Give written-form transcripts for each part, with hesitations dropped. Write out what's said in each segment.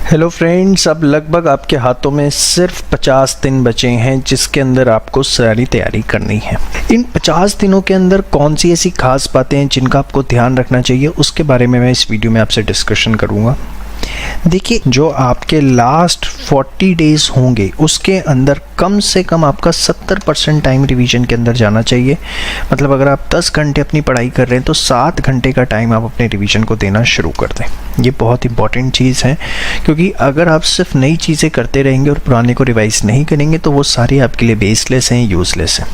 Hello friends, अब लगभग आपके हाथों में सिर्फ 50 दिन बचे हैं जिसके अंदर आपको सारी तैयारी करनी है। इन 50 दिनों के अंदर कौन सी ऐसी खास बातें हैं जिनका आपको ध्यान रखना चाहिए, उसके बारे में मैं इस वीडियो में आपसे डिस्कशन करूंगा। देखिए, जो आपके लास्ट 40 डेज़ होंगे उसके अंदर कम से कम आपका 70% टाइम रिवीजन के अंदर जाना चाहिए। मतलब अगर आप 10 घंटे अपनी पढ़ाई कर रहे हैं तो 7 घंटे का टाइम आप अपने रिवीजन को देना शुरू कर दें। ये बहुत इंपॉर्टेंट चीज़ है, क्योंकि अगर आप सिर्फ नई चीज़ें करते रहेंगे और पुराने को रिवाइज नहीं करेंगे तो वो सारी आपके लिए बेसलेस हैं, यूज़लेस हैं।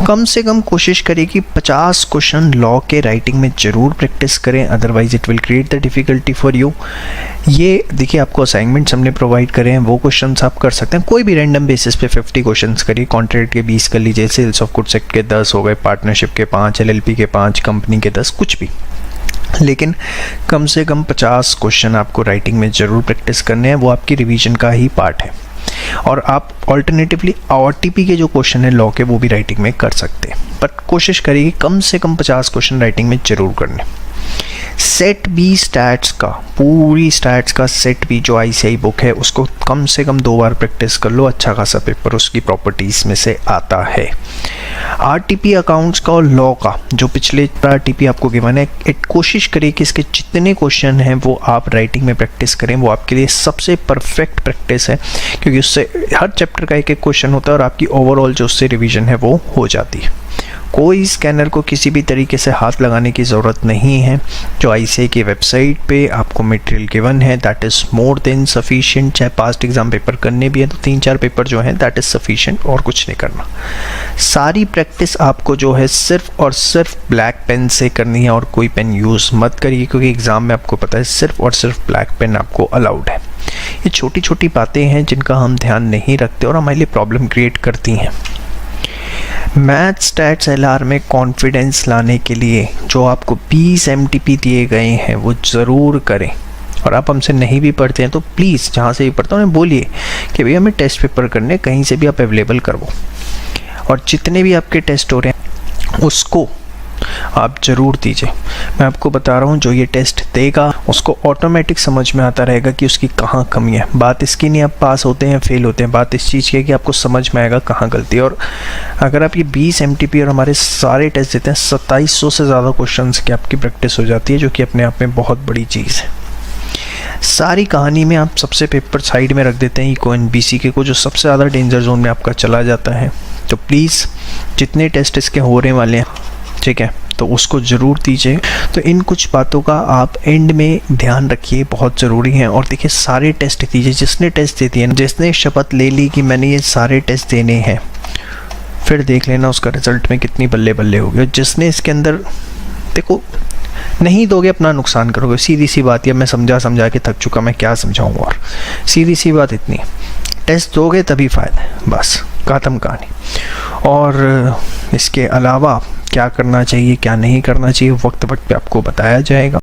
कम से कम कोशिश करें कि 50 क्वेश्चन लॉ के राइटिंग में ज़रूर प्रैक्टिस करें, otherwise it will create the difficulty for you. ये देखिए, आपको असाइनमेंट्स हमने प्रोवाइड करे हैं, वो क्वेश्चंस आप कर सकते हैं। कोई भी रैंडम बेसिस पे 50 क्वेश्चंस करिए। कॉन्ट्रैक्ट के 20 कर लीजिए, सेल्स ऑफ गुड्स एक्ट के 10 हो गए, पार्टनरशिप के 5, LLP के 5, कंपनी के 10, कुछ भी, लेकिन कम से कम 50 क्वेश्चन आपको राइटिंग में ज़रूर प्रैक्टिस करने हैं। वो आपकी रिवीजन का ही पार्ट है। और आप ऑल्टरनेटिवली OTP के जो क्वेश्चन है लॉ के, वो भी राइटिंग में कर सकते हैं, बट कोशिश करिए कम से कम 50 क्वेश्चन राइटिंग में ज़रूर करने। सेट बी स्टैट्स का, पूरी स्टैट्स का सेट बी जो ICAI बुक है उसको कम से कम 2 बार प्रैक्टिस कर लो। अच्छा खासा पेपर उसकी प्रॉपर्टीज़ में से आता है। RTP अकाउंट्स का और लॉ का जो पिछले RTP आपको गिवन है, कोशिश करिए कि इसके जितने क्वेश्चन हैं वो आप राइटिंग में प्रैक्टिस करें। वो आपके लिए सबसे परफेक्ट प्रैक्टिस है, क्योंकि उससे हर चैप्टर का एक एक क्वेश्चन होता है और आपकी ओवरऑल जो उससे रिवीजन है वो हो जाती है। कोई स्कैनर को किसी भी तरीके से हाथ लगाने की ज़रूरत नहीं है। जो ICAI की वेबसाइट पे आपको मटेरियल गिवन है that is more than sufficient. चाहे पास्ट एग्ज़ाम पेपर करने भी है तो 3-4 पेपर जो हैं दैट इज़ सफिशिएंट, और कुछ नहीं करना। सारी प्रैक्टिस आपको जो है सिर्फ और सिर्फ ब्लैक पेन से करनी है, और कोई पेन यूज़ मत करिए, क्योंकि एग्ज़ाम में आपको पता है सिर्फ और सिर्फ ब्लैक पेन आपको अलाउड है। ये छोटी छोटी बातें हैं जिनका हम ध्यान नहीं रखते और हमारे लिए प्रॉब्लम क्रिएट करती हैं। मैथ स्टैट्स LR में कॉन्फिडेंस लाने के लिए जो आपको 20 MTP दिए गए हैं वो ज़रूर करें। और आप हमसे नहीं भी पढ़ते हैं तो प्लीज़ जहाँ से भी पढ़ता हूँ उन्हें बोलिए कि भैया हमें टेस्ट पेपर करने, कहीं से भी आप अवेलेबल करवो। और जितने भी आपके टेस्ट हो रहे हैं उसको आप ज़रूर दीजिए। मैं आपको बता रहा हूँ, जो ये टेस्ट देगा उसको ऑटोमेटिक समझ में आता रहेगा कि उसकी कहाँ कमी है। बात इसकी नहीं आप पास होते हैं फेल होते हैं, बात इस चीज़ की है कि आपको समझ में आएगा कहाँ गलती है। और अगर आप ये 20 MTP और हमारे सारे टेस्ट देते हैं, 2700 से ज़्यादा क्वेश्चंस की आपकी प्रैक्टिस हो जाती है, जो कि अपने आप में बहुत बड़ी चीज़ है। सारी कहानी में आप सबसे पेपर साइड में रख देते हैं इको NBCK को, जो सबसे ज़्यादा डेंजर जोन में आपका चला जाता है। तो प्लीज़ जितने टेस्ट इसके होने वाले हैं, ठीक है, तो उसको ज़रूर दीजिए। तो इन कुछ बातों का आप एंड में ध्यान रखिए, बहुत ज़रूरी है। और देखिए, सारे टेस्ट दीजिए। जिसने टेस्ट दे दिए, जिसने शपथ ले ली कि मैंने ये सारे टेस्ट देने हैं, फिर देख लेना उसका रिजल्ट में कितनी बल्ले बल्ले होगी। और जिसने इसके अंदर, देखो, नहीं दोगे अपना नुकसान करोगे, सीधी सी बात। या मैं समझा के थक चुका, मैं क्या समझाऊँ। और सीधी सी बात इतनी, टेस्ट दोगे तभी फ़ायदा है, बस खत्म कहानी। और इसके अलावा क्या करना चाहिए क्या नहीं करना चाहिए वक्त वक्त पे आपको बताया जाएगा।